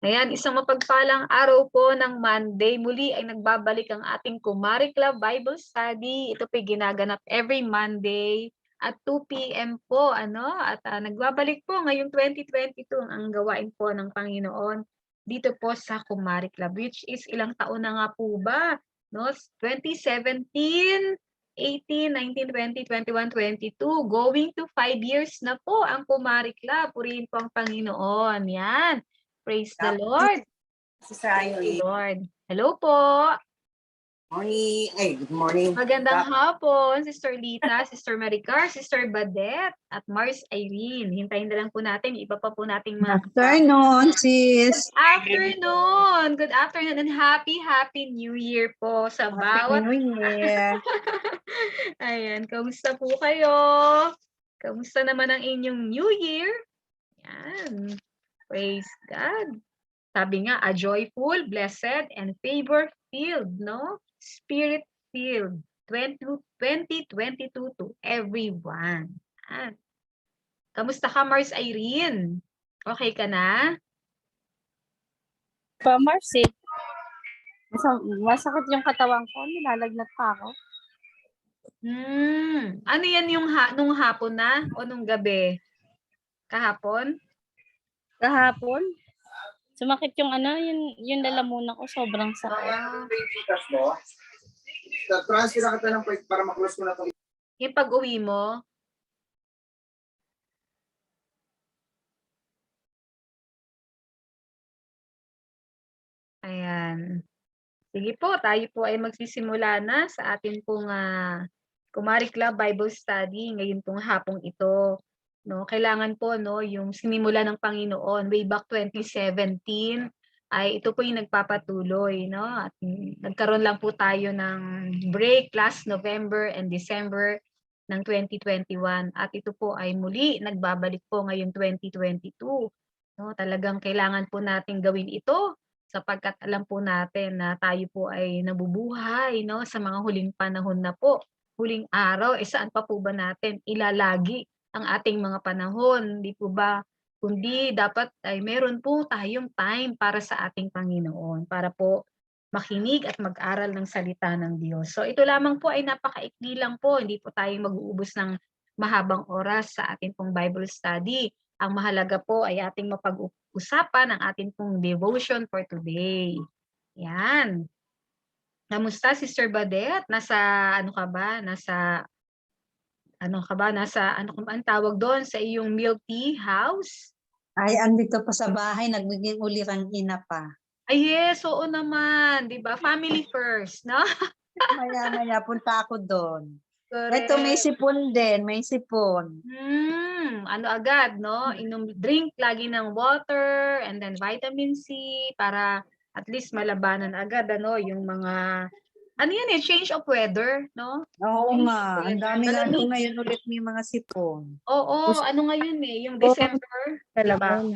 Ayan, isang mapagpalang araw po ng Monday. Muli ay nagbabalik ang ating Kumari Club Bible Study. Ito po ginaganap every Monday at 2 p.m. po. At nagbabalik po ngayong 2022 ang gawain po ng Panginoon dito po sa Kumari Club, which is ilang taon na nga po ba? No? 2017, 18, 19, 20, 21, 22. Going to 5 years na po ang Kumari Club. Purihin po ang Panginoon. Yan. Praise the Lord. Thank you, Lord. Hello po. Morning. Ay, good morning. Magandang hapon, Sister Lita, Sister Maricar, Sister Badet, at Mars Irene. Hintayin na lang po natin. Iba pa po nating mga Afternoon, sis. afternoon. Good afternoon and happy New Year po sa bawat. Happy New Year. Ayan, kamusta po kayo? Kamusta naman ang inyong New Year? Yan. Praise God. Sabi nga, a joyful, blessed, and favor-filled, no? Spirit-filled, 2022 to everyone. Yan. Kamusta ka, Mars Irene? Okay ka na? Pa, Marcy. Masakit yung katawan ko. Nilalagnat pa ako. Ano yan yung nung hapon na o nung gabi? Kahapon? Kahapon, sumakit yung yung lalamunan ko. Sobrang sakit. Transfer ka ng para maklose ko na ito. Yung pag-uwi mo? Ayan. Sige po, tayo po ay magsisimula na sa atin pong Kumari Club Bible Study ngayon pong hapong ito. No, kailangan po yung sinimula ng Panginoon way back 2017 ay ito po yung nagpapatuloy, no? At nagkaroon lang po tayo ng break last November and December ng 2021 at ito po ay muli nagbabalik po ngayon 2022. No, talagang kailangan po nating gawin ito sapagkat alam po natin na tayo po ay nabubuhay, no, sa mga huling panahon na po. Huling araw, saan pa po ba natin ilalagi ang ating mga panahon? Hindi po ba? Kundi dapat ay meron po tayong time para sa ating Panginoon, para po makinig at mag-aral ng salita ng Diyos. So ito lamang po ay napakaikli lang po, hindi po tayo mag-uubos ng mahabang oras sa ating pong Bible study. Ang mahalaga po ay ating mapag-usapan ang ating pong devotion for today. Yan. Kamusta, Sister Badet? Nasa ano ka ba? Nasa ano ang tawag doon sa iyong milk tea house? Ay, andito pa sa bahay, nagbiging ulirang-ina pa. Ay yes, oo naman, 'di ba? Family first, no? Maya-maya, punta ako doon. Correct. Ito, may sipon din, may sipon. Ano agad, no? Drink lagi ng water and then vitamin C para at least malabanan agad yung mga yan change of weather, no? Oo Change nga, of ang weather. dami nga Malamig. ngayon ulit may mga sipon. Oo, ngayon yung December, diba?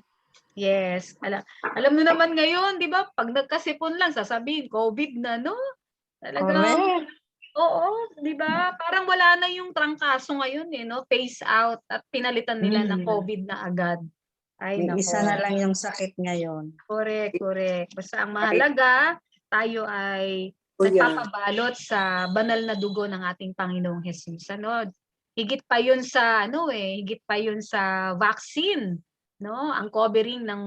Yes. Alam mo naman ngayon, 'di ba? Pag nagkasipon lang sasabihin COVID na, no? Talagang Correct. oo, 'di ba? Parang wala na yung trangkaso ngayon no? Phase out at pinalitan nila ng COVID na agad. Ay May nako. isa na lang yung sakit ngayon. Correct. Basta ang mahalaga, tayo ay nagpapabalot sa banal na dugo ng ating Panginoong Hesus. Higit pa 'yun sa higit pa 'yun sa vaccine, no? Ang covering ng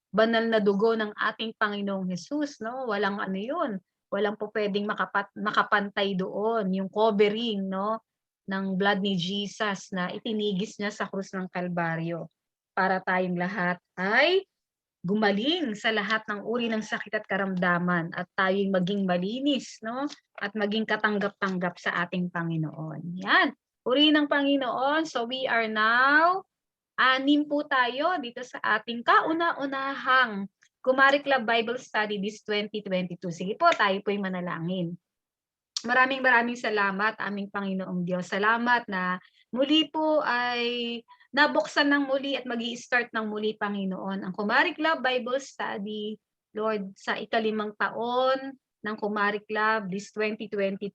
banal na dugo ng ating Panginoong Hesus, no? Walang 'yun. Walang po pwedeng makapantay doon yung covering, no, ng blood ni Jesus na itinigis niya sa krus ng Kalbaryo para tayong lahat ay gumaling sa lahat ng uri ng sakit at karamdaman at tayo'y maging malinis, no? At maging katanggap-tanggap sa ating Panginoon. Yan. Puri ng Panginoon. So we are now, 6 po tayo dito sa ating kauna-unahang Kumari Club Bible Study this 2022. Sige po, tayo po'y manalangin. Maraming salamat aming Panginoong Diyos. Salamat na muli po ay nabuksan ng muli at magi-start ng muli, Panginoon, ang Kumari Club Bible Study, Lord, sa ika-5 taon ng Kumari Club this 2022.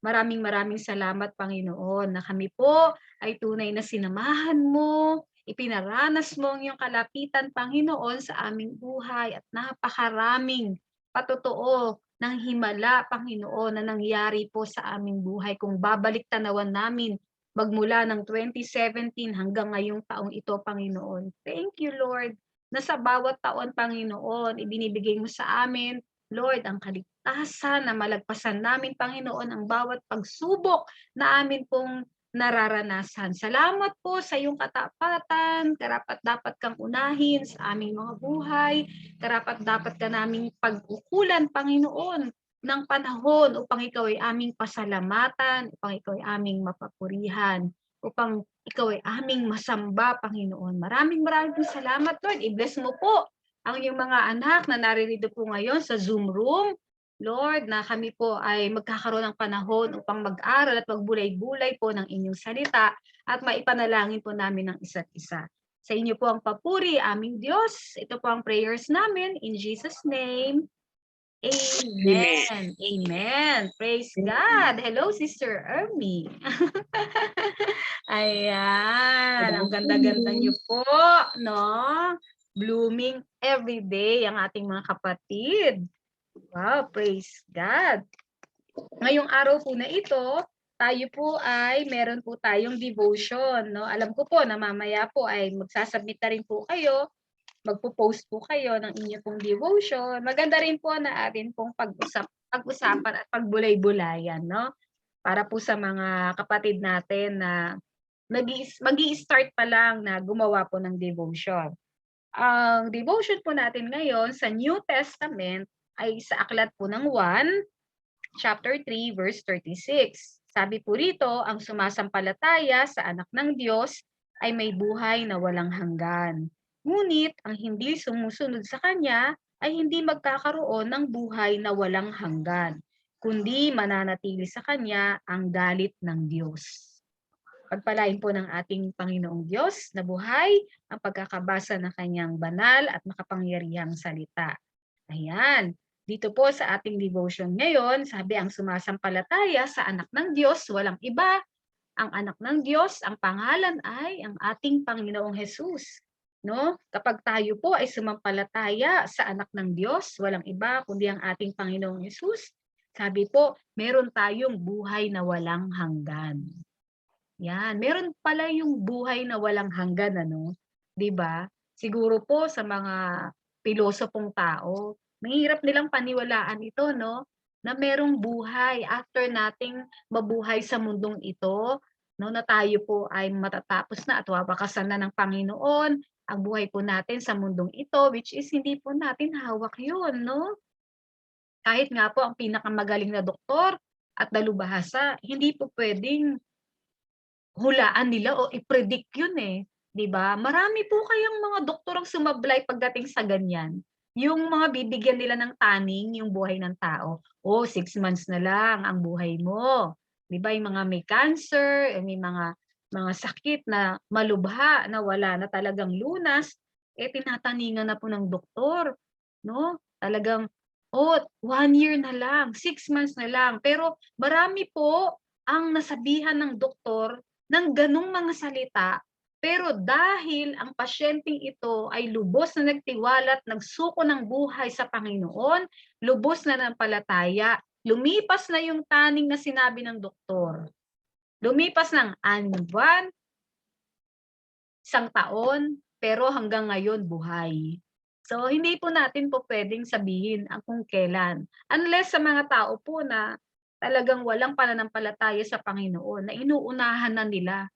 Maraming salamat, Panginoon, na kami po ay tunay na sinamahan mo, Ipinaranas mo ang iyong kalapitan, Panginoon, sa aming buhay at napakaraming patotoo ng himala, Panginoon, na nangyari po sa aming buhay. Kung babalik tanawan namin magmula ng 2017 hanggang ngayong taong ito, Panginoon. Thank you, Lord, na sa bawat taon, Panginoon, ibinibigay mo sa amin, Lord, ang kaligtasan na malagpasan namin, Panginoon, ang bawat pagsubok na amin pong nararanasan. Salamat po sa iyong katapatan, karapat-dapat kang unahin sa aming mga buhay, karapat-dapat ka naming pag-ukulan, Panginoon, ng panahon upang ikaw ay aming pasalamatan, upang ikaw ay aming mapapurihan, upang ikaw ay aming masamba, Panginoon. Maraming salamat, Lord. I-bless mo po ang iyong mga anak na naririto po ngayon sa Zoom room. Lord, na kami po ay magkakaroon ng panahon upang mag-aral at magbulay-bulay po ng inyong salita at maipanalangin po namin ng isa't isa. Sa inyo po ang papuri, aming Diyos. Ito po ang prayers namin in Jesus' name. Amen. Amen. Praise God. Hello, Sister Ermi. Ayan. Ang ganda-ganda niyo po, no? Blooming every day ang ating mga kapatid. Wow, praise God. Ngayong araw po na ito, tayo po ay meron po tayong devotion, no? Alam ko po na mamaya po ay magsasubmit na rin po kayo, magpo-post po kayo ng inyo pong devotion. Maganda rin po na atin pong pag-usapan at pagbulay-bulayan, no? Para po sa mga kapatid natin na magi-start pa lang na gumawa po ng devotion. Ang devotion po natin ngayon sa New Testament ay sa aklat po ng 1, chapter 3, verse 36. Sabi po rito, ang sumasampalataya sa anak ng Diyos ay may buhay na walang hanggan. Ngunit ang hindi sumusunod sa Kanya ay hindi magkakaroon ng buhay na walang hanggan, kundi mananatili sa Kanya ang galit ng Diyos. Pagpalain po ng ating Panginoong Diyos na buhay ang pagkakabasa ng Kanyang banal at makapangyarihang salita. Ayan. Dito po sa ating devotion ngayon, sabi ang sumasampalataya sa anak ng Diyos, walang iba. Ang anak ng Diyos, ang pangalan ay ang ating Panginoong Hesus. No? Kapag tayo po ay sumampalataya sa anak ng Diyos, walang iba kundi ang ating Panginoong Hesus, sabi po, meron tayong buhay na walang hanggan. Yan, meron pala yung buhay na walang hanggan, ano? 'Di ba? Siguro po sa mga pilosopong tao, mahirap nilang paniwalaan ito, no? Na merong buhay after nating mabuhay sa mundong ito, no? Na tayo po ay matatapos na at wawakasan na ng Panginoon ang buhay po natin sa mundong ito, which is hindi po natin hawak 'yun, no? Kahit nga po ang pinakamagaling na doktor at dalubhasa, hindi po pwedeng hulaan nila o i-predict yun eh, 'di ba? Marami po kayang mga doktor ang sumablay pagdating sa ganyan. Yung mga bibigyan nila ng taning yung buhay ng tao. Oh, 6 months na lang ang buhay mo. 'Di ba? Yung mga may cancer, may mga sakit na malubha na wala na talagang lunas, eh tinataningan na po ng doktor, no? Talagang 1 year na lang, 6 months na lang. Pero marami po ang nasabihan ng doktor ng ganong mga salita, pero dahil ang pasyenteng ito ay lubos na nagtiwala at nagsuko ng buhay sa Panginoon, lubos na nampalataya, lumipas na yung taning na sinabi ng doktor. Lumipas ng 6 buwan, 1 taon, pero hanggang ngayon buhay. So, hindi po natin po pwedeng sabihin ang kung kailan. Unless sa mga tao po na talagang walang pananampalataya sa Panginoon, na inuunahan na nila,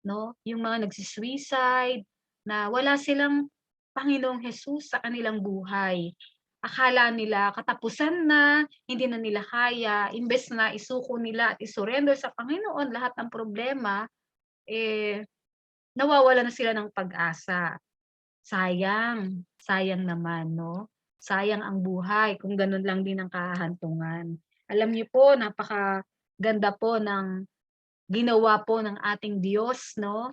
no? Yung mga nagsi-suicide, na wala silang Panginoong Hesus sa kanilang buhay. Akala nila katapusan na, hindi na nila kaya, imbes na isuko nila at isurrender sa Panginoon lahat ng problema, eh, nawawala na sila ng pag-asa. Sayang, sayang naman, no? Sayang ang buhay kung ganun lang din ang kahahantungan. Alam niyo po, napakaganda po ng ginawa po ng ating Diyos, no?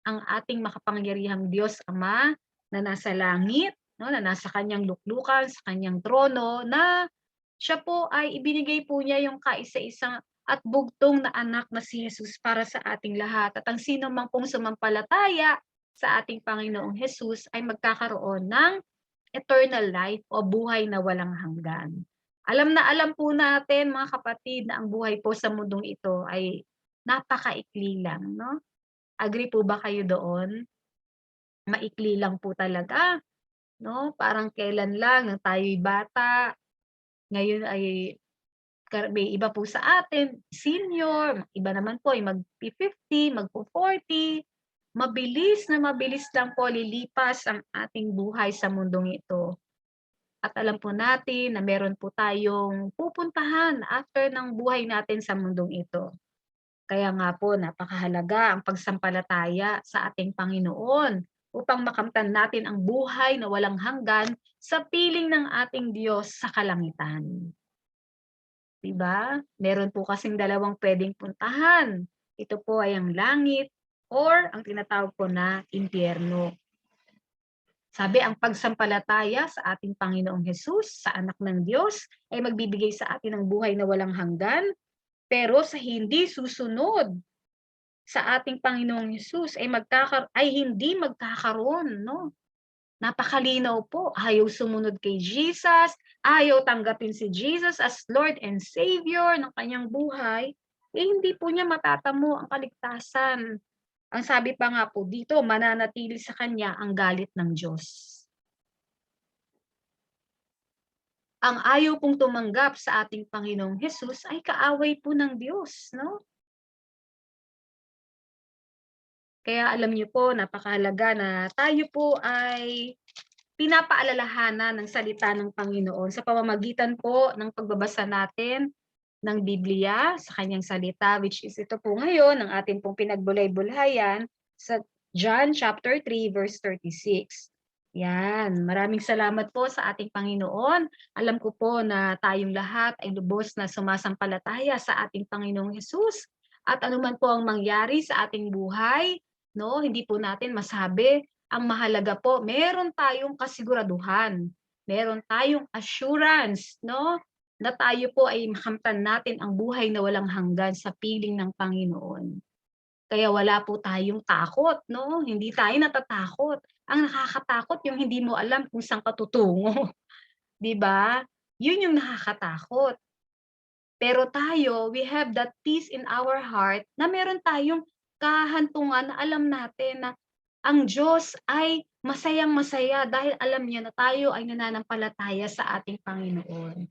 Ang ating makapangyarihang Diyos Ama na nasa langit, no? Na nasa kanyang luklukan, sa kanyang trono, na siya po ay ibinigay po niya yung kaisa-isang at bugtong na anak na si Jesus para sa ating lahat. At ang sino mang pong sumampalataya sa ating Panginoong Hesus ay magkakaroon ng eternal life o buhay na walang hanggan. Alam na alam po natin mga kapatid na ang buhay po sa mundong ito ay napakaikli lang, no? Agree po ba kayo doon? Maikli lang po talaga, no? Parang kailan lang nang tayo'y bata, ngayon ay may iba po sa atin, senior, iba naman po ay mag-50, magpo-40. Mabilis na mabilis lang po lilipas ang ating buhay sa mundong ito. At alam po natin na meron po tayong pupuntahan after ng buhay natin sa mundong ito. Kaya nga po napakahalaga ang pagsampalataya sa ating Panginoon upang makamtan natin ang buhay na walang hanggan sa piling ng ating Diyos sa kalangitan. Diba? Meron po kasing dalawang pwedeng puntahan. Ito po ay ang langit or ang tinatawag po na impyerno. Sabi, ang pagsampalataya sa ating Panginoong Hesus, sa anak ng Diyos, ay magbibigay sa atin ng buhay na walang hanggan, pero sa hindi susunod sa ating Panginoong Hesus ay hindi magkakaroon, no? Napakalinaw po, ayaw sumunod kay Jesus, ayaw tanggapin si Jesus as Lord and Savior ng kanyang buhay, hindi po niya matatamo ang kaligtasan. Ang sabi pa nga po dito, mananatili sa kanya ang galit ng Diyos. Ang ayaw pong tumanggap sa ating Panginoong Hesus ay kaaway po ng Diyos, no? Kaya alam niyo po, napakahalaga na tayo po ay pinapaalalahanan ng salita ng Panginoon sa pamamagitan po ng pagbabasa natin ng Biblia sa kanyang salita, which is ito po ngayon ang ating pong pinagbulay-bulhayan sa John chapter 3 verse 36. Yan, maraming salamat po sa ating Panginoon. Alam ko po na tayong lahat ay lubos na sumasampalataya sa ating Panginoong Hesus at anuman po ang mangyari sa ating buhay, no, hindi po natin masabi. Ang mahalaga po, meron tayong kasiguraduhan, meron tayong assurance, no, na tayo po ay makamtan natin ang buhay na walang hanggan sa piling ng Panginoon. Kaya wala po tayong takot, no? Hindi tayo natatakot. Ang nakakatakot yung hindi mo alam kung saan ka tutungo. 'Di ba? Yun yung nakakatakot. Pero tayo, we have that peace in our heart na meron tayong kahantungan na alam natin na ang Diyos ay masayang-masaya dahil alam niya na tayo ay nananampalataya sa ating Panginoon.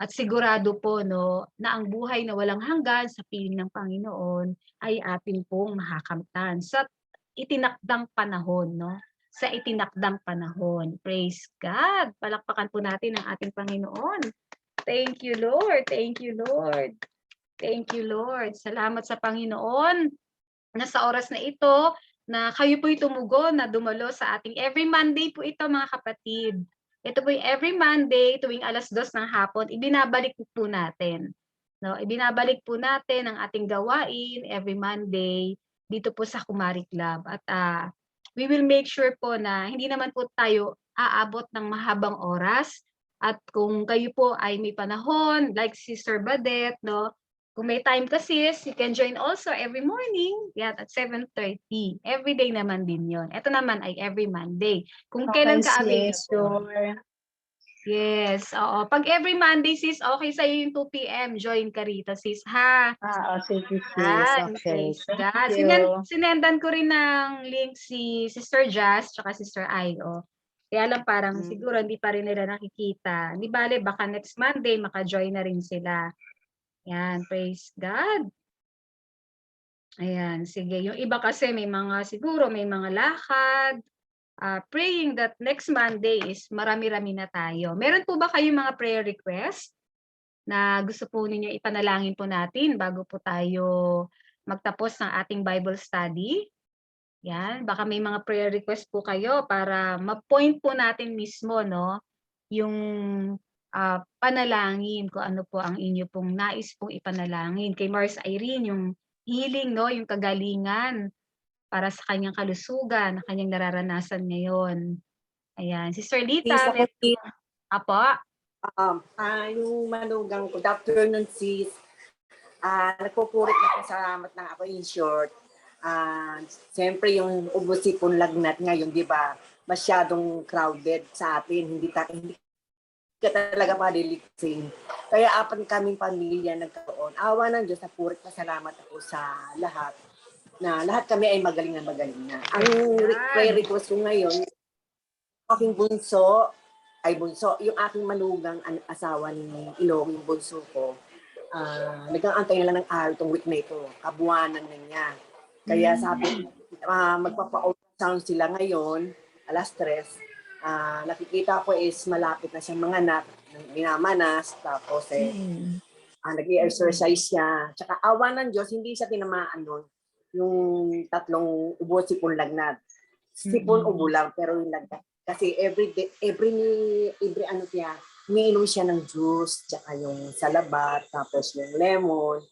At sigurado po, no, na ang buhay na walang hanggan sa piling ng Panginoon ay atin pong makakamtan sa itinakdang panahon, no? Sa itinakdang panahon. Praise God! Palakpakan po natin ang ating Panginoon. Thank you, Lord. Thank you, Lord. Thank you, Lord. Salamat sa Panginoon na sa oras na ito na kayo po'y tumugon na dumalo sa ating every Monday po ito, mga kapatid. Ito po yung every Monday tuwing 2:00 ng hapon, ibinabalik po natin. No, ibinabalik po natin ang ating gawain every Monday dito po sa Kumari Club. At we will make sure po na hindi naman po tayo aabot ng mahabang oras. At kung kayo po ay may panahon, like Sister Badet, no, kung may time ka sis, you can join also every morning, yan, at 7:30. Every day naman din yon. Ito naman ay every Monday. Kung kailan ka available. Yes, oo. Pag every Monday sis, okay sa'yo yung 2 PM, join ka rito sis, ha? Sige sis. Yan, Okay. praise God. Thank you. Sinendan ko rin ng link si Sister Jazz tsaka Sister Ayo. Kaya lang parang siguro hindi pa rin nila nakikita. Di bale, baka next Monday maka-join na rin sila. Yan, praise God. Ayan, sige. Yung iba kasi may mga, siguro may mga lakad. Praying that next Monday is marami-rami na tayo. Meron po ba kayong mga prayer request na gusto po ninyo ipanalangin po natin bago po tayo magtapos ng ating Bible study? Yan, baka may mga prayer request po kayo para ma-point po natin mismo, no, yung panalangin, kung ano po ang inyo pong nais pong ipanalangin. Kay Mars Irene, yung healing, no, yung kagalingan para sa kanyang kalusugan na kanyang nararanasan ngayon. Ayan, Sister Lita. Apo? Yung manugang ko, good afternoon sis. Nagpupurit na po salamat na ako in short. Siyempre yung Ubusipon Lagnat ngayon, di ba? Masyadong crowded sa atin. Hindi ka talaga maliliksin. Kaya apat kaming pamilya nagkaroon. Awa ng Diyos, napurit pasalamat ako sa lahat na lahat kami ay magaling na magaling na. Ang prayer request ko ngayon, aking bunso, yung aking manugang asawa ni Ilong, yung bunso ko, nag-aantay na lang ng araw itong week na ito. Kabuwanan na niya. Kaya sabi, magpapa-ultrasound sila ngayon, alas 3. Nakikita ko is malapit na siyang manganak, minamanas, tapos nag-i-exercise siya. Tsaka awa ng Diyos, hindi siya tinamaan nun, yung 3 ubo, sipon, lagnat. Sipon, ubo lang, pero yung lagnat. Kasi every ano siya, umiinom siya ng juice, tsaka yung salabat, tapos yung lemon,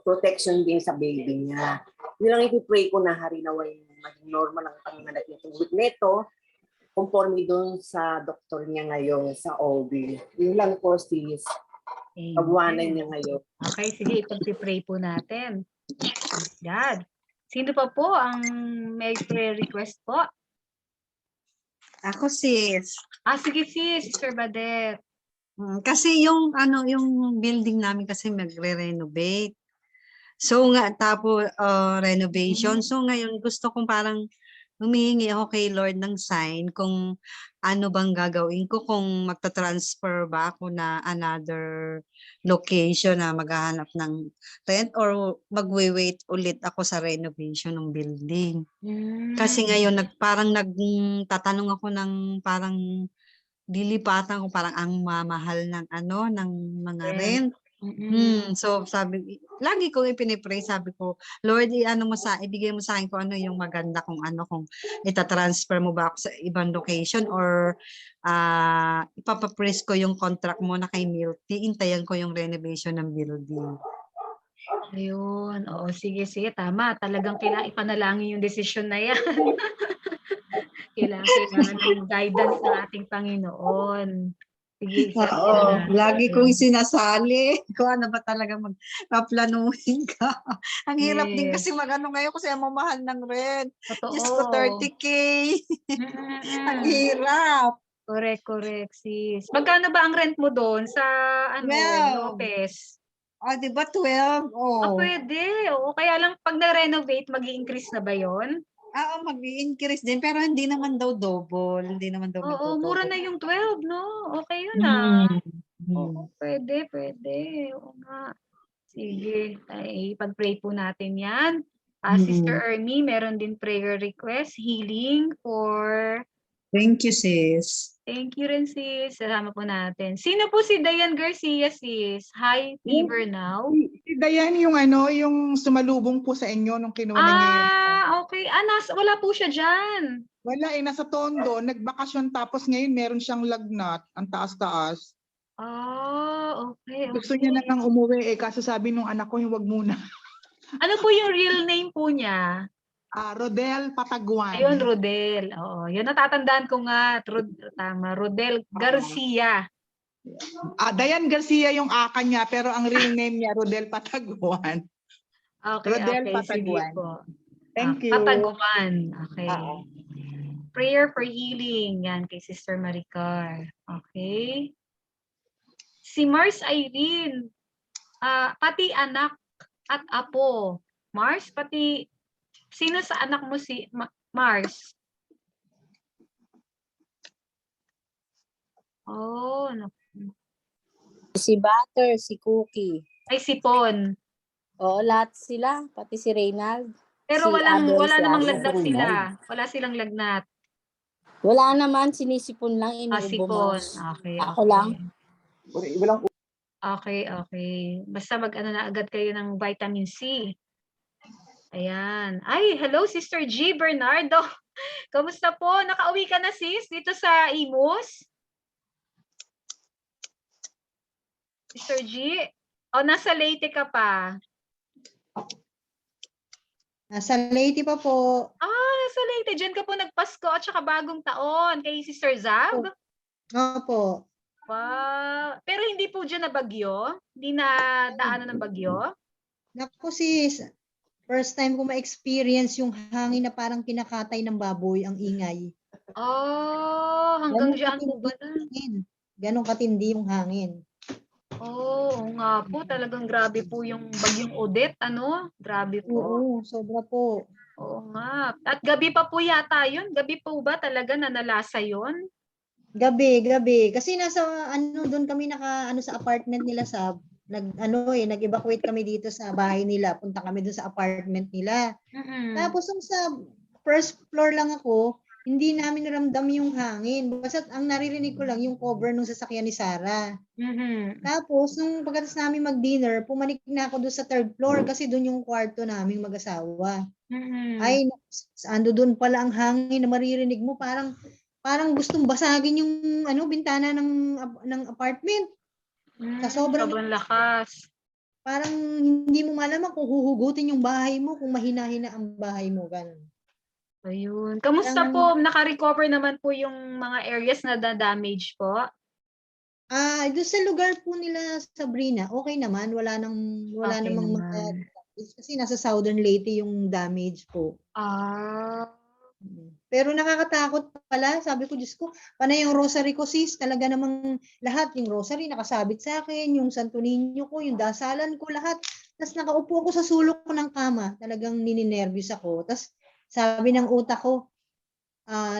protection din sa baby niya. Yun lang ipipray ko na harinaway maging normal ang panganganak nitong week nito, conforme doon sa doktor niya ngayon sa OB. Yun lang po, sis. Kabuwanan niya ngayon. Okay, sige, ipag-pray po natin. God. Sino pa po ang may prayer request po? Ako sis. Sige sis, Sister Badet. Kasi yung yung building namin kasi magre-renovate. So nga tapos renovation. So ngayon gusto kong parang humihingi ako kay Lord ng sign kung ano bang gagawin ko, kung magta-transfer ba ako na another location na maghahanap ng rent or magwe-wait ulit ako sa renovation ng building. Kasi ngayon parang nagtatanong ako ng parang lilipatan ko, parang ang mamahal ng ng mga rent. So sabi, lagi ko ipinipray, sabi ko, Lord, ibigay mo sa akin kung ano yung maganda, kung itatransfer mo ba ako sa ibang location or ipapapres ko yung contract mo na kay Milty, intayan ko yung renovation ng building. Ayun, oo, sige, tama. Talagang kailangan ipanalangin yung desisyon na yan. Kailangan ng guidance ng ating Panginoon. Sige, Lagi kong sinasali kung ano ba talaga magpaplanuhin ka. Ang hirap din kasi ngayon kasi ang mamahal ng rent. Diyos ko, 30K. Ang hirap. Correct, sis. Magkano ba ang rent mo doon sa Lopez? Di ba 12? Pwede. Oo, kaya lang pag na-renovate, mag-i-increase na ba yon? Oo, mag-i-increase din pero hindi naman daw double. Hindi naman daw Oo, mura na yung 12, no? Okay yun Oo, pwede. Oo nga. Sige, ipag-pray po natin yan. Sister Ermi, meron din prayer request, healing for... Thank you, sis. Thank you rin, sis. Salamat po natin. Sino po si Diane Garcia, sis? High fever now? Si Diane yung yung sumalubong po sa inyo nung kinuha niya yung... Okay. Wala po siya dyan. Wala nasa Tondo, nagbakasyon tapos ngayon meron siyang lagnat, ang taas-taas. Okay. Gusto niya na nang umuwi kaso sabi nung anak ko, huwag muna. Ano po yung real name po niya? Rodel Pataguan. Ayun, Rodel. Oo, yun natatandaan ko nga. Tama, Rodel Garcia. Diane Garcia yung aka niya, pero ang real name niya, Rodel Pataguan. Okay, Rodel Pataguan. Pataguan. Thank you. Pataguan. Okay. Prayer for healing. Yan, kay Sister Maricar. Okay. Si Mars Irene. Pati anak at apo. Mars, pati... Sino sa anak mo si Mars? Si Butter, si Cookie. Ay, si Pon. Oo, lahat sila. Pati si Reynald. Pero wala namang si lagnat sila. Wala silang lagnat. Wala naman, sinisipon lang, Sipon. Okay. Ako lang. Okay. Basta mag-ano na agad kayo ng vitamin C. Ayan. Ay, hello Sister G. Bernardo. Kamusta po? Nakauwi ka na sis dito sa Imus? Sister G? Nasa Leyte ka pa? Nasa Leyte pa po. Nasa Leyte. Diyan ka po nagpasko at saka bagong taon kay Sister Zab? Opo. Wow. Pero hindi po dyan na bagyo? Hindi na daanan ng bagyo? Naku sis, First time ko ma-experience yung hangin na parang kinakatay ng baboy, ang ingay. Oh, hanggang Ganun diyan po katindi ba yung hangin. Ganun katindi yung hangin. Oo nga po, talagang grabe po yung bagyong Odette, ano? Grabe po. Oo, sobra po. Oo nga. At gabi pa po yata yun? Gabi po ba talaga na nalasa yun? Gabi. Kasi nasa doon kami sa apartment nila sa nag-evacuate kami dito sa bahay nila. Punta kami doon sa apartment nila. Tapos nung sa first floor lang ako, hindi namin ramdam yung hangin. Basta ang naririnig ko lang yung cover ng sasakyan ni Sarah. Tapos nung pagkatapos namin mag-dinner, pumanik na ako doon sa third floor kasi doon yung kwarto naming mag-asawa. Ay, ando doon pala ang hangin na maririnig mo, parang gustong basagin yung bintana ng apartment. Sa sobrang lakas. Parang hindi mo malaman kung huhugutin yung bahay mo, kung mahina-hina ang bahay mo, ganun. Ayun. Kamusta po? Naka-recover naman po yung mga areas na damage po? Doon sa lugar po nila Sabrina, okay naman, wala Okay namang naman. kasi nasa Southern Leyte yung damage po. Pero nakakatakot pala, sabi ko, Diyos ko, panay yung rosary ko sis, talaga namang lahat, yung rosary nakasabit sa akin, yung Santo Niño ko, yung dasalan ko, lahat. Tapos nakaupo ako sa sulok ko ng kama, talagang nininervyos ako. Tapos sabi ng utak ko,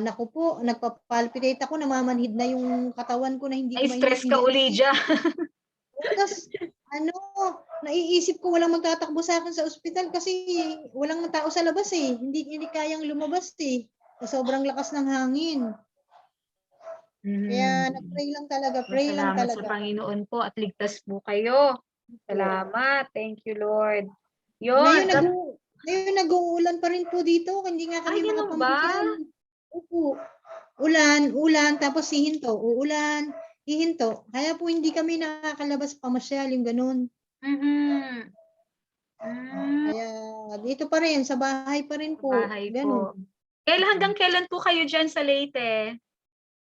naku po, nagpapalpitate ako, namamanhid na yung katawan ko na hindi ko stress ka uli dyan. Tapos, naiisip ko walang magtatakbo sa akin sa ospital kasi walang tao sa labas eh. Hindi kayang lumabas eh. Sa sobrang lakas ng hangin. Kaya nag-pray lang talaga, Salamat sa Panginoon po at ligtas po kayo. Salamat. Thank you, Lord. Yun. Ngayon nag-uulan pa rin po dito. Hindi nga kami makapamasyal. Opo. Ulan, tapos hihinto. Uulan, hihinto. Kaya po hindi kami nakakalabas pamasyal, yung ganun. Kaya dito pa rin, sa bahay pa rin po. Ganun. Hanggang kailan po kayo dyan sa Leyte?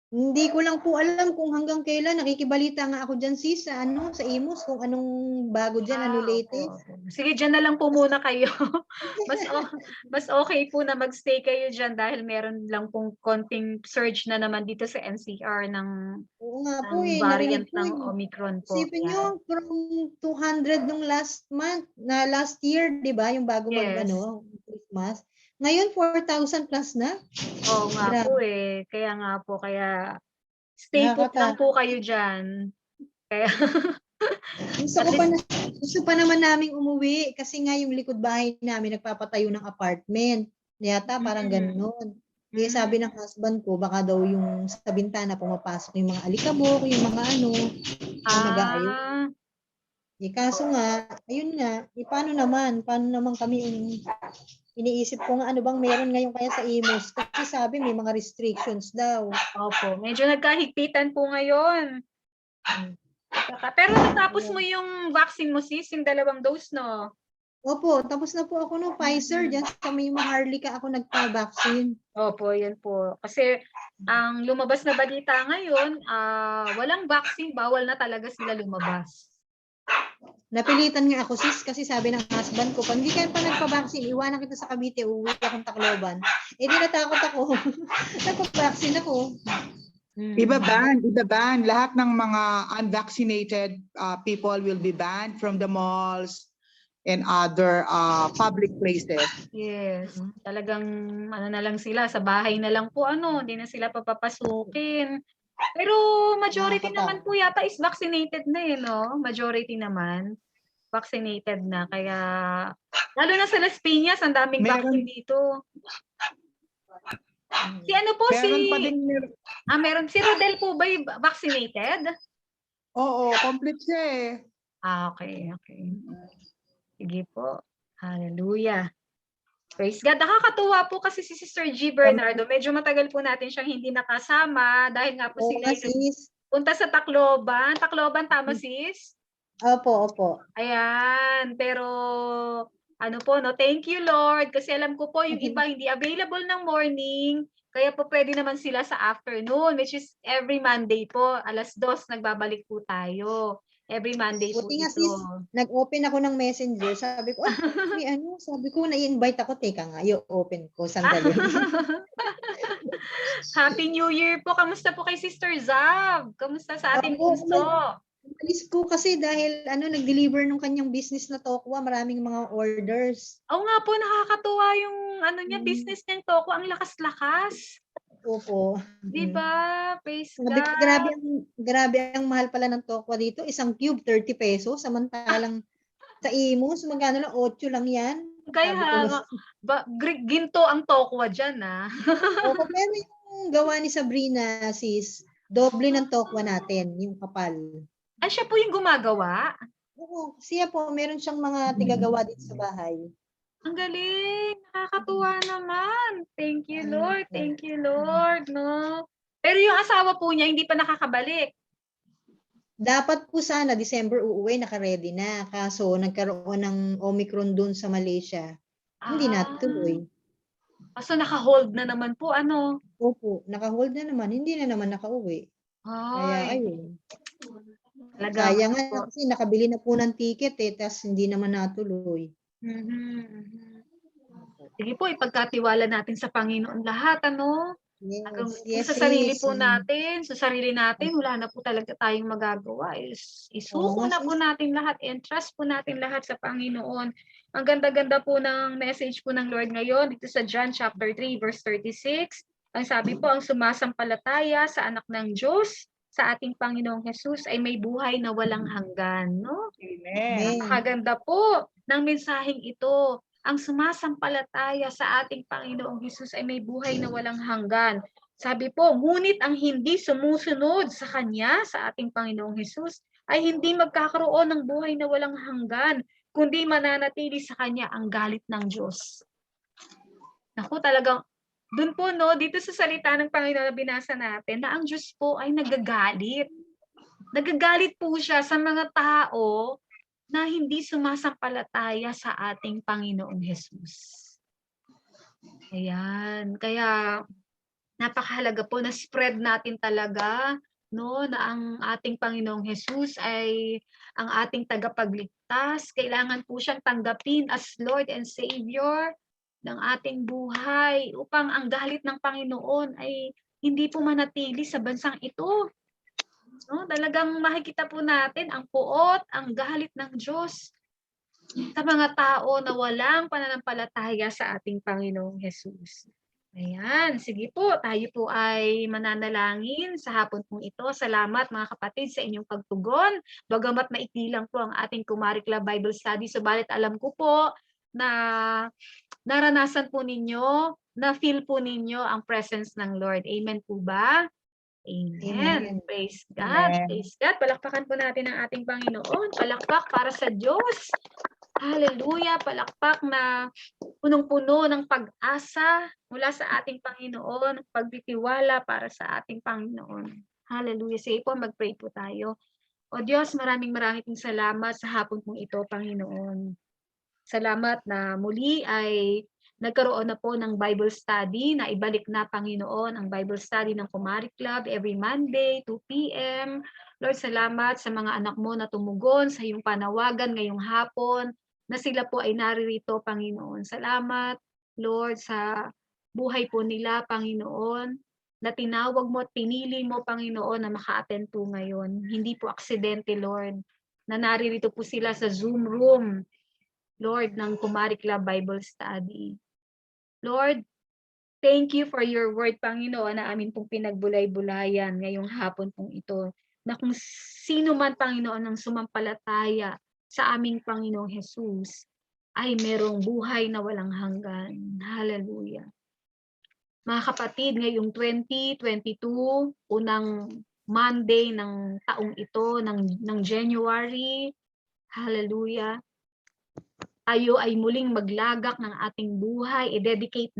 Hindi ko lang po alam kung hanggang kailan. Nakikibalita nga ako dyan sis sa Imus kung anong bago dyan, latest. Sige, dyan na lang po muna kayo. mas okay po na magstay kayo dyan dahil meron lang pong konting surge na naman dito sa NCR ng variant ng Omicron po. Isipin nyo, from 200 nung last year, di ba? Yung bago Christmas. Ngayon, 4,000 plus na. Oo nga po eh. Kaya nga po, kaya stay put lang po kayo dyan. Kaya gusto pa naman naming umuwi kasi nga yung likod bahay namin nagpapatayo ng apartment. Yata parang gano'n. Kaya sabi ng husband ko, baka daw yung sa bintana pumapasok yung mga alikabok, yung mga mag-aayos. Kaso nga, ayun nga, paano naman kami iniisip ko nga ano bang meron ngayon kaya sa Imus kasi sabi may mga restrictions daw. Opo, medyo nagkahigpitan po ngayon. Pero natapos mo yung vaccine mo sis, yung 2 dose, no? Opo, tapos na po ako no Pfizer, dyan sa may Maharlika ako nagpa-vaccine. Opo, yan po. Kasi ang lumabas na balita ngayon, walang vaccine, bawal na talaga sila lumabas. Napilitan nga ako sis kasi sabi ng husband ko, pag hindi ka pa nagpa-vaccine, iwanan kita sa Cavite, uuwi akong Tacloban. Di natakot ako. Nagpa-vaccine ako. Iba-ban. Lahat ng mga unvaccinated people will be banned from the malls and other public places. Yes. Talagang na lang sila, sa bahay na lang po hindi na sila papapasukin. Pero majority naman po yata is vaccinated na no? Majority naman vaccinated na. Kaya lalo na sa Las Piñas, ang daming vaccine dito. Si meron si Rodel po ba vaccinated? Oo, complete siya eh. Okay. Sige po. Hallelujah. Praise God. Nakakatuwa po kasi si Sister G. Bernardo, medyo matagal po natin siyang hindi nakasama dahil nga po sila punta sa Tacloban. Tacloban, tama sis? Opo. Ayan. Pero thank you Lord kasi alam ko po yung iba hindi available ng morning. Kaya po pwede naman sila sa afternoon, which is every Monday po, 2:00 nagbabalik po tayo. Every Monday po Buti nga ito. sis, nag-open ako ng messenger. Sabi ko, may ano, sabi ko, na-invite ako. Teka nga, i-open ko. Sandali. Happy New Year po. Kamusta po kay Sister Zab? Kamusta sa ating Opo, puso? Umalis ko kasi dahil nag-deliver nung kanyang business na Tokwa, maraming mga orders. Oo nga po, nakakatuwa yung niya, business niyang Toko. Ang lakas-lakas. Opo. Di ba? Praise Sabi ko, God. grabe ang mahal pala ng Tokwa dito. Isang cube, 30 pesos. Samantalang sa Imus, magkano lang, 8 lang yan. Kaya Sabi ko, ginto ang Tokwa dyan, ah. opo, pero yung gawa ni Sabrina, sis, doble ng Tokwa natin, yung kapal. Ay, siya po yung gumagawa? Oo, siya po, meron siyang mga tigagawa dito sa bahay. Ang galing. Nakakatuwa naman. Thank you, Lord. Thank you, Lord. No? Pero yung asawa po niya, hindi pa nakakabalik. Dapat po sana, December uuwi, naka-ready na. Kaso, nagkaroon ng Omicron dun sa Malaysia. Hindi natuloy. So, naka-hold na naman po, ano? Opo, naka-hold na naman. Hindi na naman nakauwi. Kaya, ayun. Talaga Sayang nga po. kasi nakabili na po ng ticket tapos hindi naman natuloy. Sige po, ipagkatiwala natin sa Panginoon lahat, ano? Yes, Sa sarili sis. po natin, wala na po talaga tayong magagawa. Isuko Oo nga, na po sis. natin lahat, entrust po natin lahat sa Panginoon. Ang ganda-ganda po ng message po ng Lord ngayon dito sa John chapter 3 verse 36. Ang sabi po, ang sumasampalataya sa anak ng Diyos, sa ating Panginoong Jesus ay may buhay na walang hanggan, no? Amen. Napakaganda po ng mensaheng ito. Ang sumasampalataya sa ating Panginoong Hesus ay may buhay na walang hanggan. Sabi po, ngunit ang hindi sumusunod sa Kanya, sa ating Panginoong Hesus, ay hindi magkakaroon ng buhay na walang hanggan, kundi mananatili sa Kanya ang galit ng Diyos. Naku, talagang, dun po, no, dito sa salita ng Panginoon na binasa natin, na ang Diyos po ay nagagalit. Nagagalit po siya sa mga tao na hindi sumasampalataya sa ating Panginoong Hesus. Ayan. Kaya napakahalaga po na spread natin talaga, no, na ang ating Panginoong Hesus ay ang ating tagapagligtas. Kailangan po siyang tanggapin as Lord and Savior ng ating buhay upang ang galit ng Panginoon ay hindi po manatili sa bansang ito. No, talagang makikita po natin ang puot, ang galit ng Diyos sa mga tao na walang pananampalataya sa ating Panginoong Hesus. Ayan, sige po, tayo po ay mananalangin sa hapon pong ito. Salamat mga kapatid sa inyong pagtugon. Bagamat maikli lang po ang ating Kumari Club Bible Study, subalit alam ko po na naranasan po ninyo, na-feel po ninyo ang presence ng Lord. Amen po ba? Amen. Praise God. Amen. Praise God. Palakpakan po natin ang ating Panginoon. Palakpak para sa Diyos. Hallelujah. Palakpak na punong-puno ng pag-asa mula sa ating Panginoon. Pagtitiwala para sa ating Panginoon. Hallelujah. Sige po, mag-pray po tayo. O Diyos, maraming pong salamat sa hapon pong ito, Panginoon. Salamat na muli ay nagkaroon na po ng Bible study na ibalik na, Panginoon, ang Bible study ng Kumari Club every Monday, 2 p.m. Lord, salamat sa mga anak mo na tumugon sa iyong panawagan ngayong hapon, na sila po ay naririto, Panginoon. Salamat, Lord, sa buhay po nila, Panginoon, na tinawag mo at pinili mo, Panginoon, na maka-attend po ngayon. Hindi po aksidente, Lord, na naririto po sila sa Zoom room, Lord, ng Kumari Club Bible Study. Lord, thank you for your word, Panginoon, na amin pong pinagbulay-bulayan ngayong hapon pong ito, na kung sino man, Panginoon, ang sumampalataya sa aming Panginoong Hesus, ay merong buhay na walang hanggan. Hallelujah. Mga kapatid, ngayong 2022, unang Monday ng taong ito, ng January, hallelujah, tayo ay muling maglagak ng ating buhay, rededicate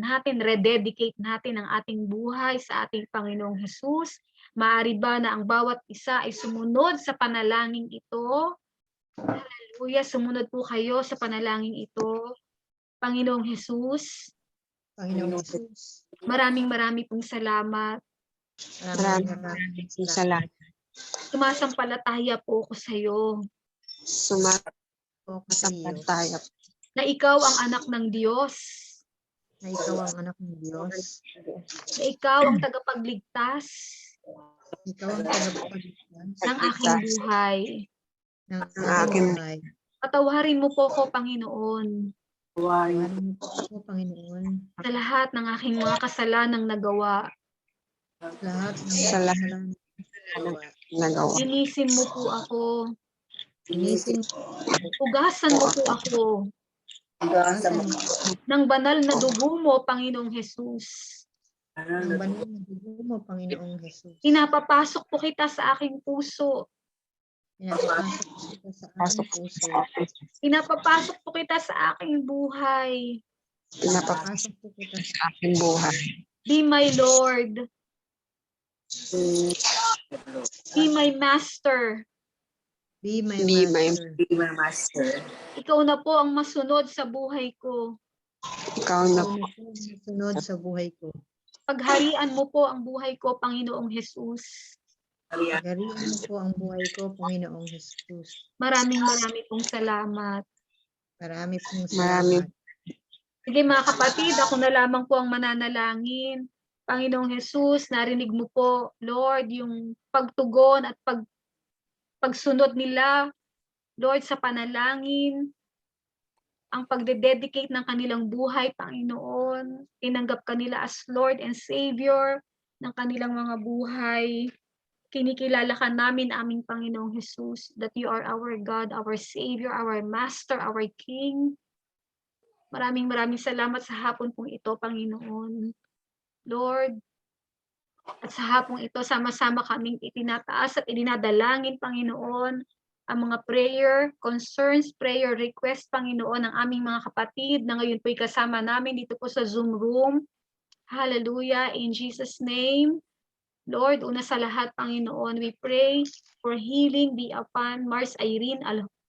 natin ang ating buhay sa ating Panginoong Hesus. Maaari ba na ang bawat isa ay sumunod sa panalangin ito? Hallelujah, sumunod po kayo sa panalangin ito. Panginoong Hesus, Panginoong Jesus. maraming pong salamat. Maraming salamat. Sumasampalataya po ako sa iyo O kasi iyo, na ikaw ang anak ng Diyos, na ikaw ang anak ng Diyos. na ikaw ang tagapagligtas Ikaw ang tagapagligtas ng aking buhay. ng aking buhay. Patawarin mo po ako, Panginoon, Tawarin mo po ako, Panginoon, sa lahat ng aking mga kasalanang nagawa. lahat ng kasalanan na nagawa. Linisin mo po ako. Linisin Ugasan mo po ako ng banal na dugo mo, Panginoong Jesus. ang banal na dugo mo, Panginoong Jesus. Pinapapasok po kita sa aking puso. Pinapapasok kita sa aking puso. Pinapapasok po kita sa aking buhay. Pinapapasok po kita sa aking buhay. Be my Lord. Be my Master. Be my master. Ikaw na po ang masunod sa buhay ko. Ikaw na po sunod sa buhay ko. Pagharian mo po ang buhay ko, Panginoong Jesus. Pagarian mo po ang buhay ko, Panginoong Jesus. Maraming pong salamat. Marami pong salamat. Sige mga kapatid, ako na lamang po ang mananalangin. Panginoong Jesus, narinig mo po, Lord, yung pagtugon at pagsunod nila, Lord, sa panalangin, ang pagdededicate ng kanilang buhay, Panginoon. Tinanggap kanila as Lord and Savior ng kanilang mga buhay. Kinikilala ka namin, aming Panginoong Jesus, that you are our God, our Savior, our Master, our King. Maraming salamat sa hapon pong ito, Panginoon. Lord, at sa hapong ito, sama-sama kaming itinataas at ininadalangin, Panginoon, ang mga prayer concerns, prayer request, Panginoon, ng aming mga kapatid na ngayon po'y kasama namin dito po sa Zoom room. Hallelujah, in Jesus' name. Lord, una sa lahat, Panginoon, we pray for healing be upon Mars Irene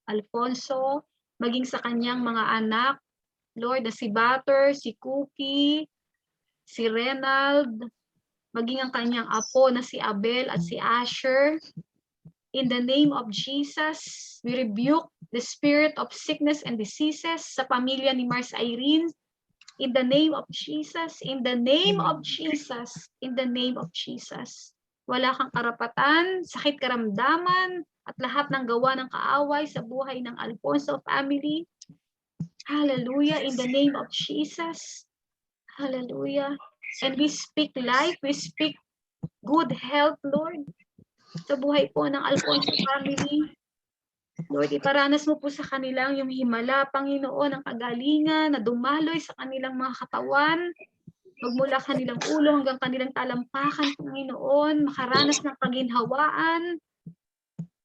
Alfonso, maging sa kanyang mga anak, Lord, na si Butter, si Cookie, si Renald, maging ang kanyang apo na si Abel at si Asher. In the name of Jesus, we rebuke the spirit of sickness and diseases sa pamilya ni Mars Irene. In the name of Jesus, in the name of Jesus, in the name of Jesus. Wala kang karapatan, sakit karamdaman, at lahat ng gawa ng kaaway sa buhay ng Alfonso family. Hallelujah, in the name of Jesus. Hallelujah. And we speak life, we speak good health, Lord, sa buhay po ng Alfonso family. Lord, iparanas mo po sa kanilang yung himala, Panginoon, ang kagalingan na dumaloy sa kanilang mga katawan, magmula kanilang ulo hanggang kanilang talampakan, Panginoon, makaranas ng paginhawaan,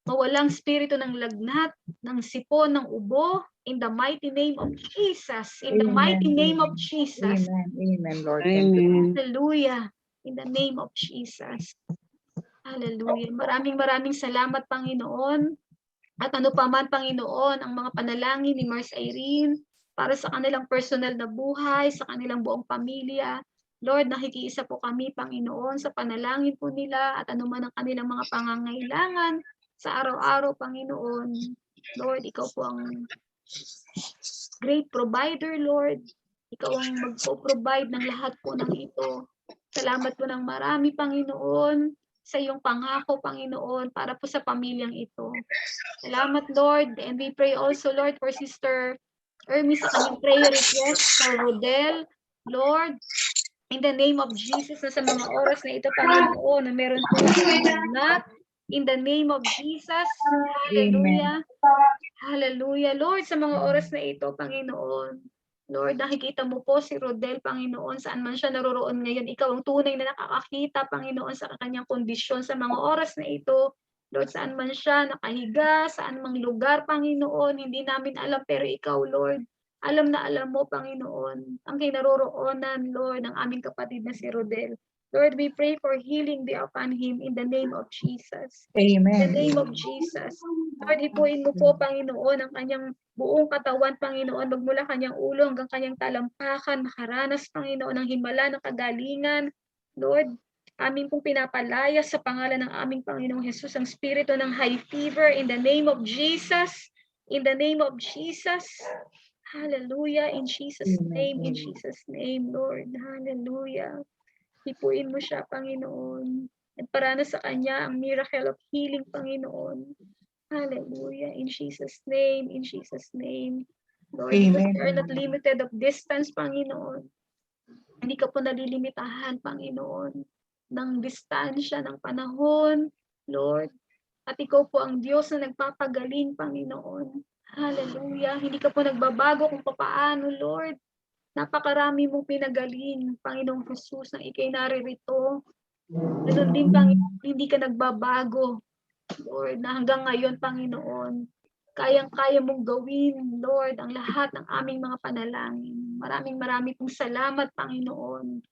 mawalang spirito ng lagnat, ng sipon, ng ubo, in the mighty name of Jesus, in the mighty name of Jesus. Amen, Lord. Hallelujah, in the name of Jesus. Hallelujah. Maraming salamat, Panginoon. At ano pa man, Panginoon, ang mga panalangin ni Mars Irene para sa kanilang personal na buhay, sa kanilang buong pamilya. Lord, nakikiisa po kami, Panginoon, sa panalangin po nila at anuman ang kanilang mga pangangailangan sa araw-araw, Panginoon. Lord, ikaw po ang great provider, Lord. Ikaw ang magpo-provide ng lahat po ng ito. Salamat po ng marami, Panginoon, sa iyong pangako, Panginoon, para po sa pamilyang ito. Salamat, Lord. And we pray also, Lord, for Sister Ermi sa kanyang prayer request for Rodel. Lord, in the name of Jesus, na sa mga oras na ito, Panginoon, na meron po lagnat, in the name of Jesus. Hallelujah. Hallelujah. Lord, sa mga oras na ito, Panginoon, Lord, nakikita mo po si Rodel, Panginoon, saan man siya naroroon ngayon. Ikaw ang tunay na nakakakita, Panginoon, sa kanyang kondisyon sa mga oras na ito. Lord, saan man siya nakahiga, saan mang lugar, Panginoon, hindi namin alam, pero ikaw, Lord, alam na alam mo, Panginoon, ang kinaroroonan, Lord, ng aming kapatid na si Rodel. Lord, we pray for healing be upon him in the name of Jesus. In the name of Jesus. Lord, ipuin mo po, Panginoon, ang kanyang buong katawan, Panginoon, magmula kanyang ulo hanggang kanyang talampakan, makaranas, Panginoon, ng himala ng kagalingan. Lord, Amin pong pinapalaya sa pangalan ng aming Panginoong Jesus ang spirito ng high fever in the name of Jesus. In the name of Jesus. Hallelujah. In Jesus' name. In Jesus' name, Lord. Hallelujah. Hipuin mo siya, Panginoon. At para na sa kanya ang miracle of healing, Panginoon. Hallelujah. In Jesus' name. In Jesus' name. Lord, because Amen. we are not limited of distance, Panginoon. Hindi ka po nalilimitahan, Panginoon, ng distansya, ng panahon, Lord. At ikaw po ang Diyos na nagpapagaling, Panginoon. Hallelujah. Hindi ka po nagbabago kung paano, Lord. Napakarami mong pinagaling, Panginoong Jesus, na ikay naririto. Ganun din, Panginoon, hindi ka nagbabago, Lord, na hanggang ngayon, Panginoon, kayang-kaya mong gawin, Lord, ang lahat ng aming mga panalangin. Maraming pong salamat, Panginoon.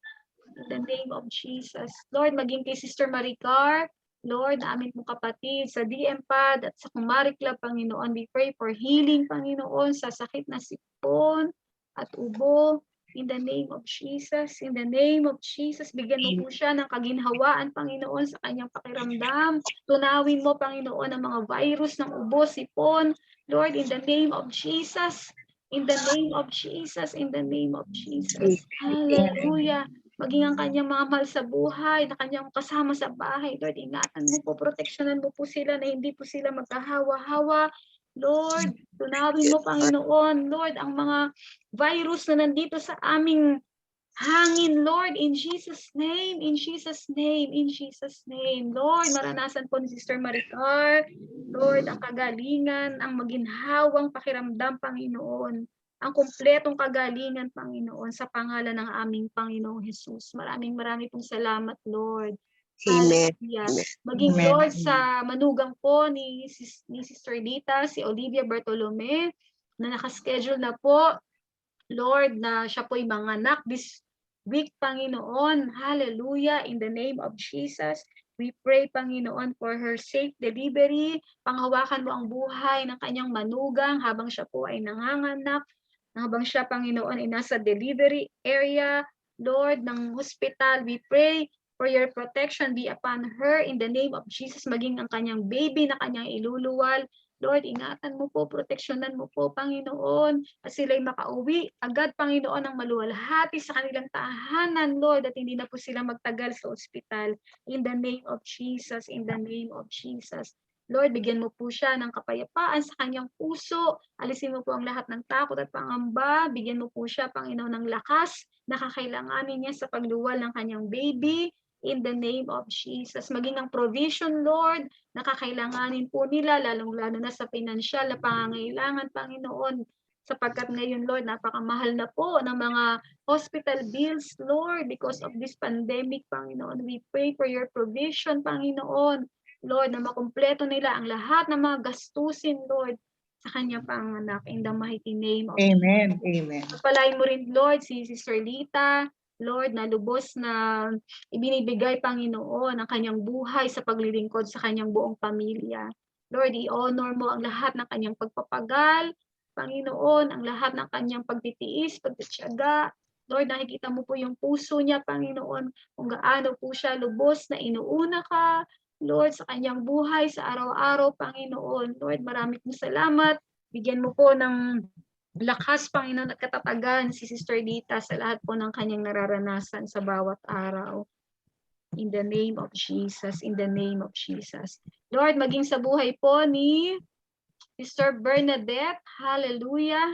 In the name of Jesus. Lord, maging kay Sister Maricar, Lord, amin pong kapatid sa DMPAD at sa Kumari Club, Panginoon, we pray for healing, Panginoon, sa sakit na sipon at ubo. In the name of Jesus, in the name of Jesus, bigyan mo po siya ng kaginhawaan, Panginoon, sa kanyang pakiramdam. Tunawin mo, Panginoon, ang mga virus ng ubo, sipon. Lord, in the name of Jesus, in the name of Jesus, in the name of Jesus. Hallelujah. Maging ang kanyang mga mahal sa buhay, na kanyang kasama sa bahay. Lord, ingatan mo po, proteksyonan mo po sila na hindi po sila magkahawa-hawa. Lord, tunawin mo, Panginoon, Lord, ang mga virus na nandito sa aming hangin, Lord, in Jesus' name, in Jesus' name, in Jesus' name. Lord, maranasan po ni Sister Maricar, Lord, ang kagalingan, ang maginhawang pakiramdam, Panginoon, ang kumpletong kagalingan, Panginoon, sa pangalan ng aming Panginoong Jesus. Maraming pong salamat, Lord. Amen. Hallelujah. Maging Amen. Lord sa manugang po ni Sister Dita, si Olivia Bartolome, na nakaschedule na po, Lord, na siya po'y manganak this week, Panginoon. Hallelujah. In the name of Jesus, we pray, Panginoon, for her safe delivery. Panghawakan mo ang buhay ng kanyang manugang habang siya po ay nanganganak, habang siya, Panginoon, ay nasa delivery area, Lord, ng hospital. We pray for your protection be upon her in the name of Jesus, maging ang kanyang baby na kanyang iluluwal. Lord, ingatan mo po, proteksyonan mo po, Panginoon, at sila'y makauwi agad, Panginoon, ang maluwalhati sa kanilang tahanan, Lord, at hindi na po sila magtagal sa ospital. In the name of Jesus, in the name of Jesus. Lord, bigyan mo po siya ng kapayapaan sa kanyang puso. Alisin mo po ang lahat ng takot at pangamba. Bigyan mo po siya, Panginoon, ng lakas na kakailanganin niya sa pagluwal ng kanyang baby. In the name of Jesus. Maging ang provision, Lord, na kakailanganin po nila, lalong-lalo na sa pinansyal na pangangailangan, Panginoon. Sapagkat ngayon, Lord, napakamahal na po ng mga hospital bills, Lord, because of this pandemic, Panginoon. We pray for your provision, Panginoon. Lord, na makumpleto nila ang lahat ng mga gastusin, Lord, sa kanyang panganak. In the mighty name of Amen. Amen. Pagpalain mo rin, Lord, si Sister Lita, Lord, na lubos na ibinibigay, Panginoon, ang kanyang buhay sa paglilingkod sa kanyang buong pamilya. Lord, i-honor mo ang lahat ng kanyang pagpapagal, Panginoon, ang lahat ng kanyang pagtitiis, pagtitiyaga. Lord, nakikita mo po yung puso niya, Panginoon, kung gaano po siya lubos na inuuna ka, Lord, sa kanyang buhay, sa araw-araw, Panginoon. Lord, marami pong salamat. Bigyan mo po ng lakas, Panginoon, at katatagan si Sister Dita sa lahat po ng kanyang nararanasan sa bawat araw. In the name of Jesus, in the name of Jesus. Lord, maging sa buhay po ni Sister Bernadette, hallelujah.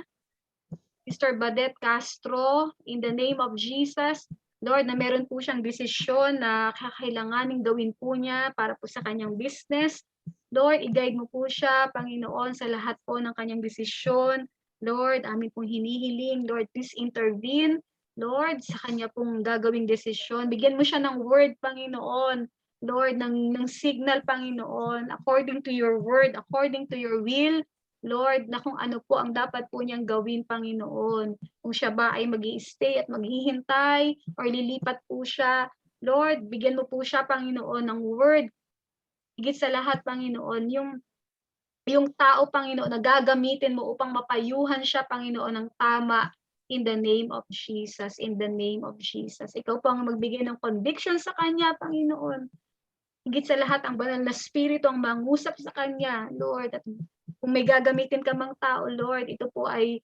Sister Badette Castro, in the name of Jesus. Lord, na meron po siyang desisyon na kakailanganing gawin po niya para po sa kanyang business. Lord, i-guide mo po siya, Panginoon, sa lahat po ng kanyang desisyon. Lord, amin pong hinihiling, Lord, please intervene, Lord, sa kanya pong gagawing desisyon. Bigyan mo siya ng word, Panginoon, Lord, ng signal, Panginoon, according to your word, according to your will, Lord, na kung ano po ang dapat po niyang gawin, Panginoon. Kung siya ba ay mag-i-stay at maghihintay, or lilipat po siya, Lord, bigyan mo po siya, Panginoon, ng word. Higit sa lahat, Panginoon, yung tao, Panginoon, na gagamitin mo upang mapayuhan siya, Panginoon, ng tama. in the name of Jesus, in the name of Jesus. Ikaw po ang magbigay ng conviction sa kanya, Panginoon. Higit sa lahat, ang banal na spirito ang mangusap sa kanya, Lord. At kung may gagamitin ka mang tao, Lord, ito po ay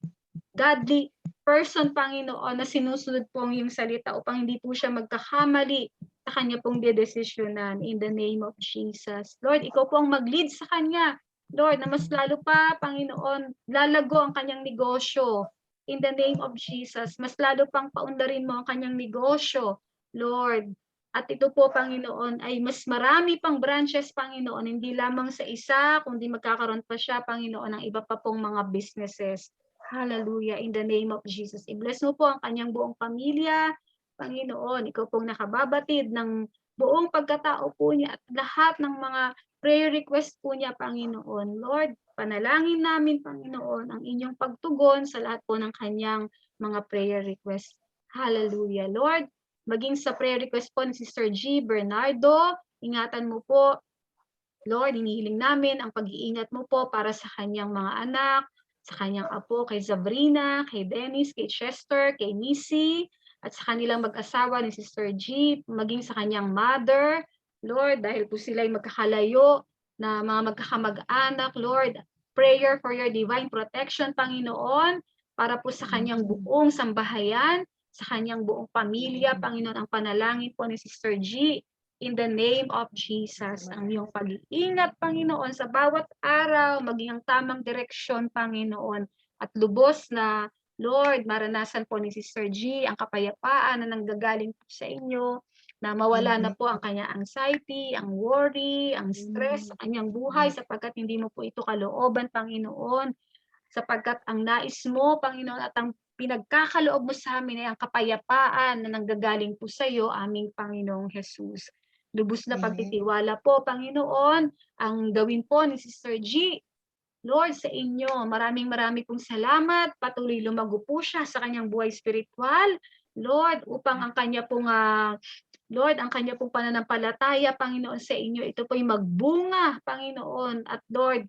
godly person, Panginoon, na sinusunod po ang iyong salita upang hindi po siya magkakamali sa kanya pong dedesisyonan in the name of Jesus. Lord, ikaw po ang mag-lead sa kanya. Lord, na mas lalo pa, Panginoon, lalago ang kanyang negosyo in the name of Jesus. Mas lalo pang paundarin mo ang kanyang negosyo, Lord. At ito po, Panginoon, ay mas marami pang branches, Panginoon, hindi lamang sa isa, kundi magkakaroon pa siya, Panginoon, ng iba pa pong mga businesses. Hallelujah, in the name of Jesus. I-bless mo po ang kanyang buong pamilya, Panginoon. Ikaw pong nakababatid ng buong pagkatao po niya at lahat ng mga prayer request po niya, Panginoon. Lord, panalangin namin, Panginoon, ang inyong pagtugon sa lahat po ng kanyang mga prayer request. Hallelujah, Lord. Maging sa prayer request po ni Sister G. Bernardo, ingatan mo po, Lord, hinihiling namin ang pag-iingat mo po para sa kanyang mga anak, sa kanyang apo, kay Sabrina, kay Dennis, kay Chester, kay Missy, at sa kanilang mag-asawa ni Sister G, maging sa kanyang mother, Lord, dahil po sila ay magkakalayo na mga magkakamag-anak, Lord, prayer for your divine protection, Panginoon, para po sa kanyang buong sambahayan, sa kanyang buong pamilya, Panginoon, ang panalangin po ni Sister G, in the name of Jesus, ang iyong pag-iingat, Panginoon, sa bawat araw, maging ang tamang direksyon, Panginoon, at lubos na, Lord, maranasan po ni Sister G ang kapayapaan na nanggagaling po sa inyo, na mawala na po ang kanyang anxiety, ang worry, ang stress sa kanyang buhay, sapagkat hindi mo po ito kalooban, Panginoon, sapagkat ang nais mo, Panginoon, at ang pinagkakaloob mo sa amin ay ang kapayapaan na nanggagaling po sa iyo, aming Panginoong Jesus. Lubos na pagtitiwala po, Panginoon, ang gawin po ni Sister G, Lord, sa inyo. Maraming pong salamat. Patuloy lumago po siya sa kanyang buhay spiritual, Lord, upang ang kanya pong Lord, ang kanya pong pananampalataya, Panginoon, sa inyo, ito po'y magbunga, Panginoon, at Lord,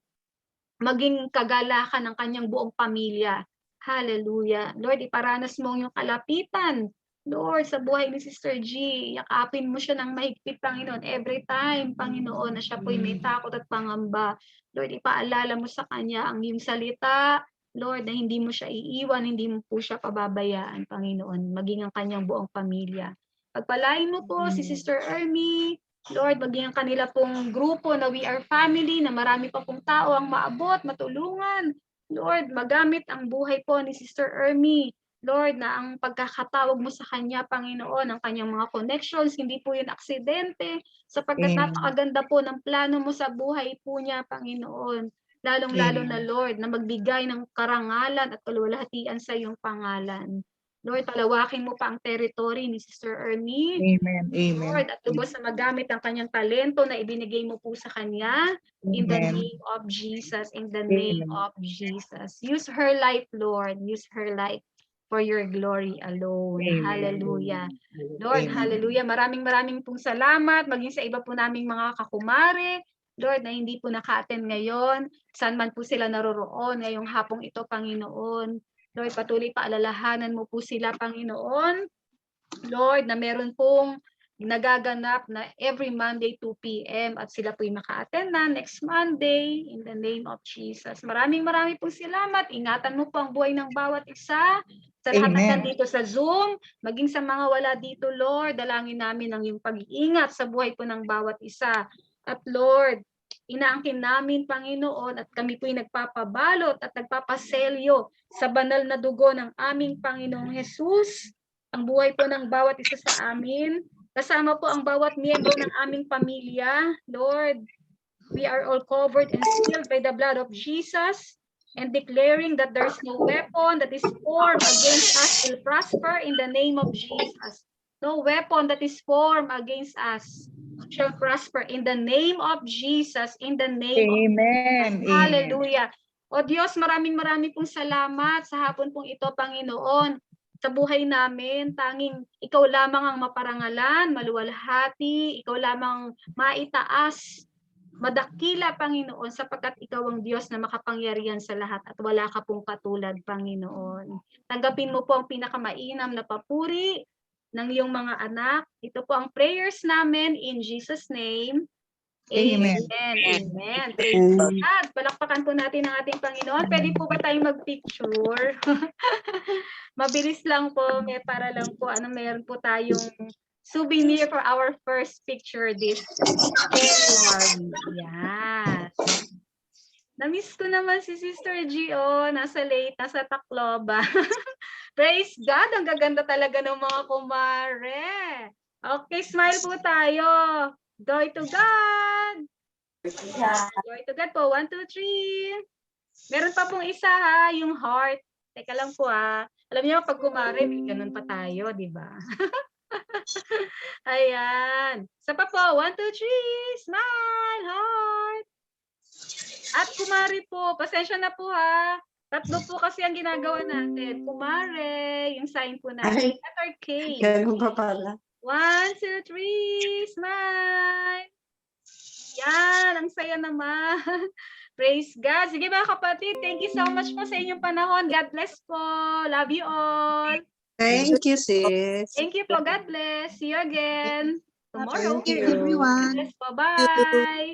maging kagalakan ng kanyang buong pamilya. Hallelujah. Lord, iparanas mo ang iyong kalapitan, Lord, sa buhay ni Sister G. Yakapin mo siya ng mahigpit, Panginoon, every time, Panginoon, na siya po'y may takot at pangamba. Lord, ipaalala mo sa kanya ang iyong salita, Lord, na hindi mo siya iiwan, hindi mo po siya pababayaan, Panginoon, maging ang kanyang buong pamilya. Pagpalain mo po si Sister Ermi, Lord, maging ang kanila pong grupo na We Are Family, na marami pa pong tao ang maabot, matulungan. Lord, magamit ang buhay po ni Sister Ermi. Lord, na ang pagkakatawag mo sa kanya, Panginoon, ang kanyang mga connections, hindi po yun aksidente, sapagkat napakaganda po ng plano mo sa buhay po niya, Panginoon. Lalong-lalo na, Lord, na magbigay ng karangalan at kaluwalhatian sa iyong pangalan. Lord, palawakin mo pa ang territory ni Sister Ermi. Amen. Amen. Lord, at lubos na magamit ang kanyang talento na ibinigay mo po sa kanya. In the Amen. name of Jesus, in the name of Jesus. Use her life, Lord. Use her life for your glory alone. Amen. Hallelujah. Lord, Amen. hallelujah. Maraming pong salamat. Maging sa iba po naming mga kakumare, Lord, na hindi po naka-attend ngayon. Saan man po sila naroroon ngayong hapong ito, Panginoon. Lord, patuloy paalalahanan mo po sila, Panginoon. Lord, na meron pong nagaganap na every Monday 2 p.m. at sila po'y maka-attend na next Monday in the name of Jesus. Maraming pong salamat. Ingatan mo po ang buhay ng bawat isa. Sa lahat ng nandito sa Zoom, maging sa mga wala dito, Lord, dalangin namin ang iyong pag-iingat sa buhay po ng bawat isa. At Lord, inaangkin namin, Panginoon, at kami po'y nagpapabalot at nagpapaselyo sa banal na dugo ng aming Panginoong Jesus, ang buhay po ng bawat isa sa amin, kasama po ang bawat miyembro ng aming pamilya. Lord, we are all covered and sealed by the blood of Jesus, and declaring that there's no weapon that is formed against us will prosper in the name of Jesus. No weapon that is formed against us shall prosper in the name of Jesus, in the name of Jesus. Hallelujah. O Diyos, maraming pong salamat sa hapon pong ito, Panginoon. Sa buhay namin, tanging ikaw lamang ang maparangalan, maluwalhati, ikaw lamang maitaas, Madakila, Panginoon, sapagkat ikaw ang Diyos na makapangyarihan sa lahat at wala ka pong katulad, Panginoon. Tanggapin mo po ang pinakamainam na papuri ng iyong mga anak. Ito po ang prayers namin in Jesus' name. Amen. Amen. Praise God. Palakpakan po natin ang ating Panginoon. Pwede po ba tayong mag-picture? Mabilis lang po, para lang po, meron po tayong souvenir for our first picture this January. Yan. Na-miss ko naman si Sister Gio. Nasa Tacloban. Praise God. Ang gaganda talaga ng mga kumare. Okay, smile po tayo. Joy to God. Joy to God po. 1, 2, 3. Meron pa pong isa ha, yung heart. Teka lang po ha. Alam niyo, pag kumare, may ganun pa tayo, di ba? Ayan. Isa pa po. 1, 2, 3. Smile. Heart. At kumare po. Pasensya na po ha. Tatlo po kasi ang ginagawa natin. Kumare. Yung sign po natin. Letter K. Ganun pa pala. 1, 2, 3. Smile. Yan. Ang saya naman. Praise God. Sige mga kapatid. Thank you so much po sa inyong panahon. God bless po. Love you all. Thank you, sis. Thank you po. God bless. See you again tomorrow. Thank you. everyone. God bless po. Bye.